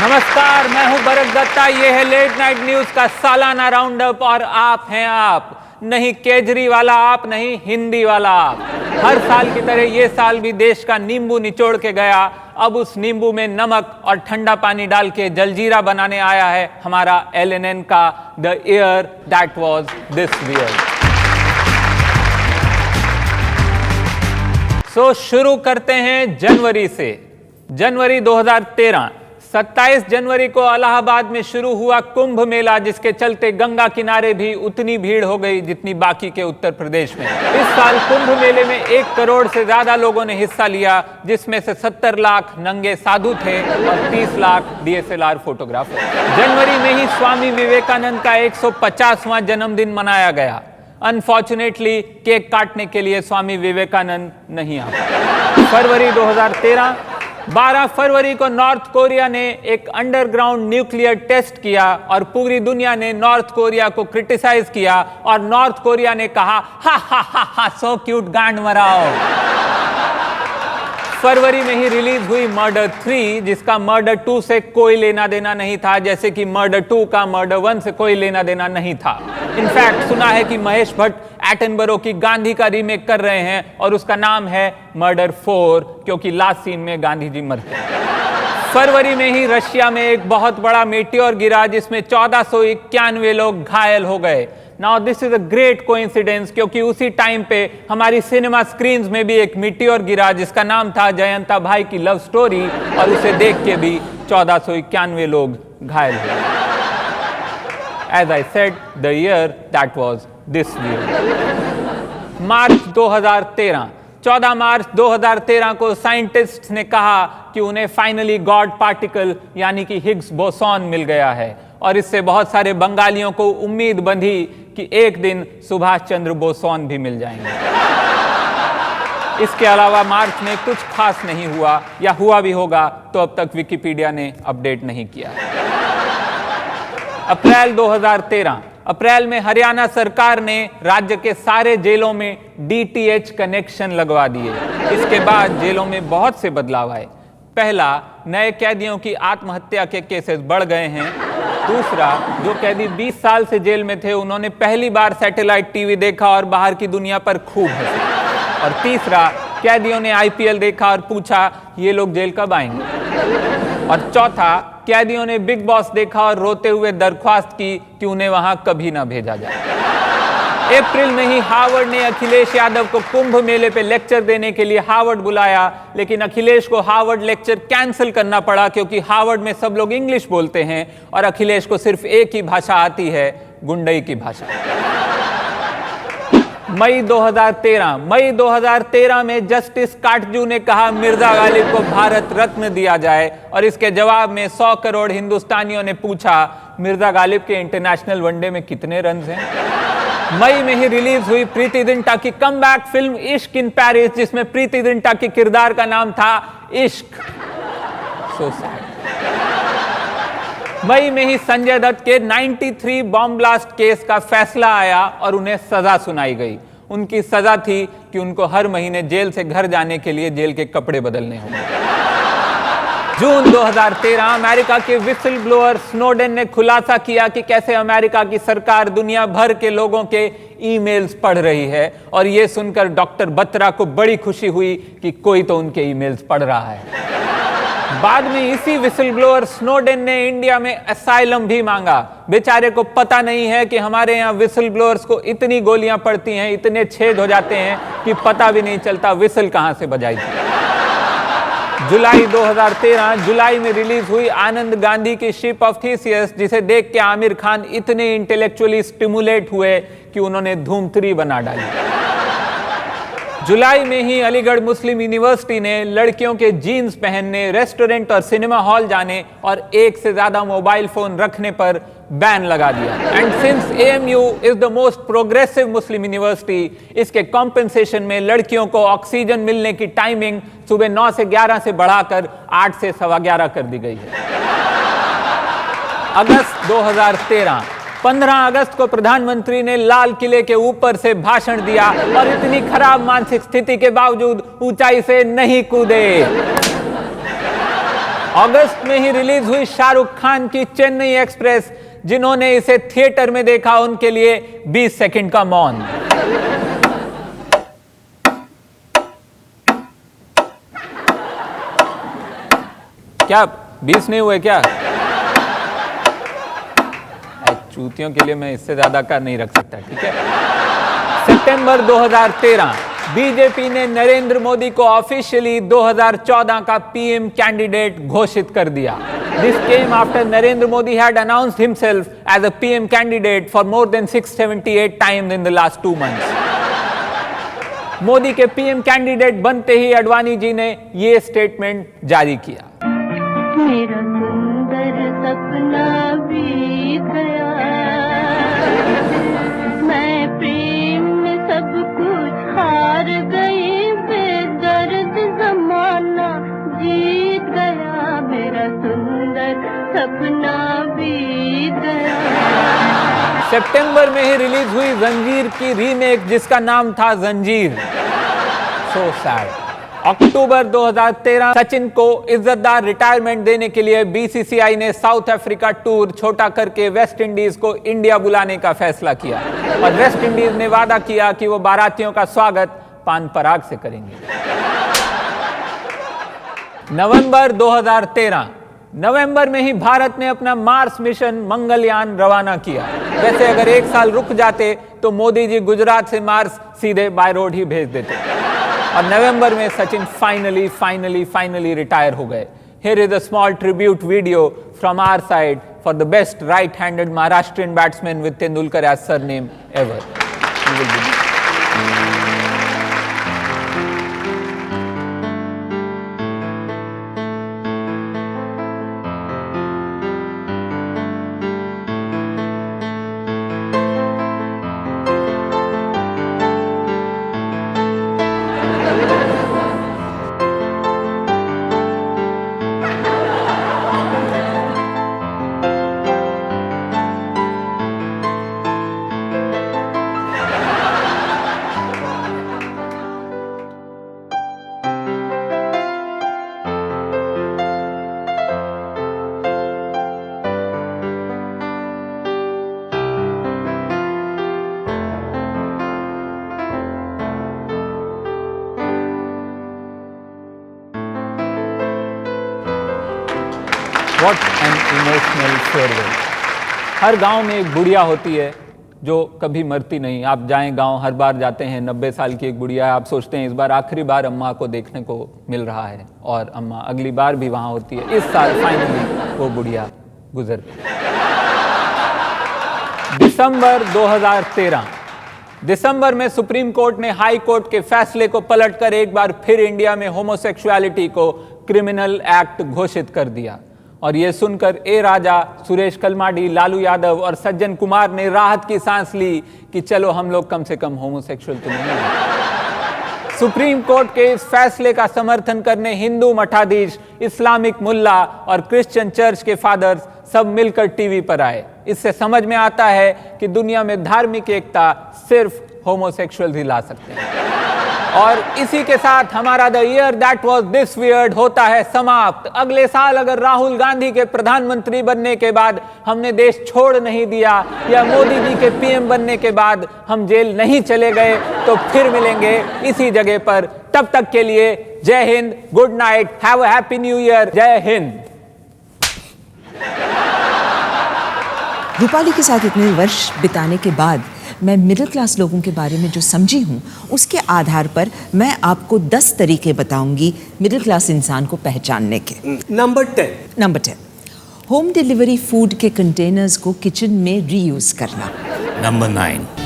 नमस्कार, मैं हूं भरत दत्ता। ये है लेट नाइट न्यूज का सालाना राउंड अप और आप हैं आप, नहीं केजरीवाल आप, नहीं हिंदी वाला आप। हर साल की तरह ये साल भी देश का नींबू निचोड़ के गया। अब उस नींबू में नमक और ठंडा पानी डाल के जलजीरा बनाने आया है हमारा LNN का the year that was this year. So शुरू करते हैं जनवरी से। जनवरी 2013, 27 जनवरी को इलाहाबाद में शुरू हुआ कुंभ मेला, जिसके चलते गंगा किनारे भी उतनी भीड़ हो गई जितनी बाकी के उत्तर प्रदेश में। इस साल कुंभ मेले में 1 करोड़ से ज्यादा लोगों ने हिस्सा लिया, जिसमें से 70 लाख नंगे साधु थे और 30 लाख DSLR फोटोग्राफर। जनवरी में ही स्वामी विवेकानंद का 150वां जन्मदिन मनाया गया। अनफॉर्चुनेटली केक काटने के लिए स्वामी विवेकानंद नहीं आ पाए। फरवरी 2013, 12 फरवरी को नॉर्थ कोरिया ने एक अंडरग्राउंड न्यूक्लियर टेस्ट किया और पूरी दुनिया ने नॉर्थ कोरिया को क्रिटिसाइज किया और नॉर्थ कोरिया ने कहा हा हा हा हा सो क्यूट, गांड मराओ। फरवरी में ही रिलीज हुई मर्डर 3, जिसका मर्डर 2 से कोई लेना देना नहीं था, जैसे कि मर्डर 2 का मर्डर 1 से कोई लेना देना नहीं था। इनफैक्ट सुना है कि महेश भट्ट एटनबरो की गांधी का रीमेक कर रहे हैं और उसका नाम है मर्डर 4, क्योंकि लास्ट सीन में गांधी जी मरते हैं। फरवरी में ही रशिया में एक बहुत बड़ा मीटियोर गिरा, जिसमें 1491 लोग घायल हो गए। Now this is a great coincidence, क्योंकि उसी टाइम पे हमारी सिनेमा स्क्रीन्स में भी एक मीटियोर गिरा जिसका नाम था जयंता भाई की लव स्टोरी, और उसे देख के भी 1491 लोग घायल हुए। As I said, the year that was this year. मार्च 2013, 14 मार्च 2013 को साइंटिस्ट्स ने कहा कि उन्हें फाइनली गॉड पार्टिकल यानी कि हिग्स बोसॉन मिल गया है, और इससे बहुत सारे बंगालियों को उम्मीद बंधी कि एक दिन सुभाष चंद्र बोसॉन भी मिल जाएंगे। इसके अलावा मार्च में कुछ खास नहीं हुआ, या हुआ भी होगा तो अब तक विकिपीडिया ने अपडेट नहीं किया। अप्रैल 2013, अप्रैल में हरियाणा सरकार ने राज्य के सारे जेलों में DTH कनेक्शन लगवा दिए। इसके बाद जेलों में बहुत से बदलाव आए। पहला, नए कैदियों की आत्महत्या के केसेस बढ़ गए हैं। दूसरा, जो कैदी 20 साल से जेल में थे, उन्होंने पहली बार सैटेलाइट टीवी देखा और बाहर की दुनिया पर खूब हंसे। और तीसरा, कैदियों ने IPL देखा और पूछा ये लोग जेल कब आएंगे। और चौथा, कैदियों ने बिग बॉस देखा और रोते हुए दरख्वास्त की कि उन्हें वहां कभी ना भेजा जाए। अप्रैल में ही हार्वर्ड ने अखिलेश यादव को कुंभ मेले पे लेक्चर देने के लिए हार्वर्ड बुलाया, लेकिन अखिलेश को हार्वर्ड लेक्चर कैंसिल करना पड़ा, क्योंकि हार्वर्ड में सब लोग इंग्लिश बोलते हैं और अखिलेश को सिर्फ एक ही भाषा आती है, गुंडई की भाषा। मई 2013 में जस्टिस काटजू ने कहा मिर्जा गालिब को भारत रत्न दिया जाए, और इसके जवाब में 100 करोड़ हिंदुस्तानियों ने पूछा मिर्जा गालिब के इंटरनेशनल वनडे में कितने रन हैं। मई में ही रिलीज हुई प्रीति जिंटा की कमबैक फिल्म इश्क इन पेरिस, जिसमें प्रीति जिंटा के किरदार का नाम था इश्क। So sad. मई में ही संजय दत्त के 93 बॉम्ब ब्लास्ट केस का फैसला आया और उन्हें सजा सुनाई गई। उनकी सजा थी कि उनको हर महीने जेल से घर जाने के लिए जेल के कपड़े बदलने होंगे। जून 2013, अमेरिका के विसल ब्लोअर स्नोडेन ने खुलासा किया कि कैसे अमेरिका की सरकार दुनिया भर के लोगों के ईमेल्स पढ़ रही है, और यह सुनकर डॉक्टर बत्रा को बड़ी खुशी हुई कि कोई तो उनके ईमेल्स पढ़ रहा है। बाद में इसी विसल ब्लोअर स्नोडेन ने इंडिया में असाइलम भी मांगा। बेचारे को पता नहीं है कि हमारे यहाँ विसल ब्लोअर्स को इतनी गोलियां पड़ती हैं, इतने छेद हो जाते हैं कि पता भी नहीं चलता विसल कहां से बजाई थी। जुलाई 2013, जुलाई में रिलीज हुई आनंद गांधी की शिप ऑफ थीसियस, जिसे देख के आमिर खान इतने इंटेलेक्चुअली स्टिमुलेट हुए कि उन्होंने धूम 3 बना डाली। जुलाई में ही अलीगढ़ मुस्लिम यूनिवर्सिटी ने लड़कियों के जीन्स पहनने, रेस्टोरेंट और सिनेमा हॉल जाने और एक से ज्यादा मोबाइल फोन रखने पर बैन लगा दिया। And since AMU is the most progressive Muslim university, इसके कॉम्पेंसेशन में लड़कियों को ऑक्सीजन मिलने की टाइमिंग सुबह 9 से 11 से बढ़ाकर 8 से 11:15 कर दी गई है। अगस्त 2013, 15 अगस्त को प्रधानमंत्री ने लाल किले के ऊपर से भाषण दिया और इतनी खराब मानसिक स्थिति के बावजूद ऊंचाई से नहीं कूदे। अगस्त में ही रिलीज हुई शाहरुख खान की चेन्नई एक्सप्रेस, जिन्होंने इसे थिएटर में देखा उनके लिए 20 सेकंड का मौन। क्या 20 नहीं हुए क्या? चूतियों के लिए मैं इससे ज्यादा का नहीं रख सकता, ठीक है। सितंबर 2013 बीजेपी ने नरेंद्र मोदी को ऑफिशियली 2014 का पीएम कैंडिडेट घोषित कर दिया। This came after Narendra Modi had announced himself as a PM candidate for more than 678 times in the last 2 months। Modi के पीएम कैंडिडेट बनते ही अडवाणी जी ने ये स्टेटमेंट जारी किया। मेरा सुंदर सपना बीत गया, मैं प्रेम में सब कुछ हार गई, बेदर्द जमाना जीत गया, मेरा सुंदर सपना बीत गया। सितंबर में ही रिलीज हुई जंजीर की रीमेक, जिसका नाम था जंजीर। So sad. अक्टूबर 2013 सचिन को इज्जतदार रिटायरमेंट देने के लिए बीसीसीआई ने साउथ अफ्रीका टूर छोटा करके वेस्ट इंडीज को इंडिया बुलाने का फैसला किया और वेस्ट इंडीज ने वादा किया कि वो बारातियों का स्वागत पान पराग से करेंगे। नवंबर 2013 नवंबर में ही भारत ने अपना मार्स मिशन मंगलयान रवाना किया। वैसे अगर 1 साल रुक जाते तो मोदी जी गुजरात से मार्स सीधे बाय रोड ही भेज देते। और नवंबर में सचिन फाइनली रिटायर हो गए। Here is a small tribute video from our side for the best right-handed Maharashtrian batsman with Tendulkar as surname ever. What an emotional farewell। हर गांव में एक बुढ़िया होती है जो कभी मरती नहीं। आप जाएं गांव, हर बार जाते हैं 90 साल की एक बुढ़िया है, आप सोचते हैं इस बार आखिरी बार अम्मा को देखने को मिल रहा है और अम्मा अगली बार भी वहां होती है। इस साल फाइनली वो बुढ़िया गुजर गई। दिसंबर 2013 दिसंबर में सुप्रीम कोर्ट ने हाई कोर्ट के फैसले को पलटकर एक बार फिर इंडिया में होमोसेक्सुअलिटी को क्रिमिनल एक्ट घोषित कर दिया। और यह सुनकर ए राजा, सुरेश कलमाडी, लालू यादव और सज्जन कुमार ने राहत की सांस ली कि चलो हम लोग कम से कम होमोसेक्सुअल तो नहीं हैं। सुप्रीम कोर्ट के इस फैसले का समर्थन करने हिंदू मठाधीश, इस्लामिक मुल्ला और क्रिश्चियन चर्च के फादर्स सब मिलकर टीवी पर आए। इससे समझ में आता है कि दुनिया में धार्मिक एकता सिर्फ होमोसेक्सुअल ही ला सकते हैं। और इसी के साथ हमारा the year that was this weird होता है समाप्त। अगले साल अगर राहुल गांधी के प्रधानमंत्री बनने के बाद हमने देश छोड़ नहीं दिया या मोदी जी के पीएम बनने के बाद हम जेल नहीं चले गए तो फिर मिलेंगे इसी जगह पर। तब तक के लिए जय Hind, good night, have a happy new year, जय हिंद। रूपाली के साथ इतने वर्ष बिताने के बाद मैं मिडिल क्लास लोगों के बारे में जो समझी हूँ उसके आधार पर मैं आपको 10 तरीके बताऊंगी मिडिल क्लास इंसान को पहचानने के। नंबर 10 होम डिलीवरी फूड के कंटेनर्स को किचन में रीयूज करना। नंबर 9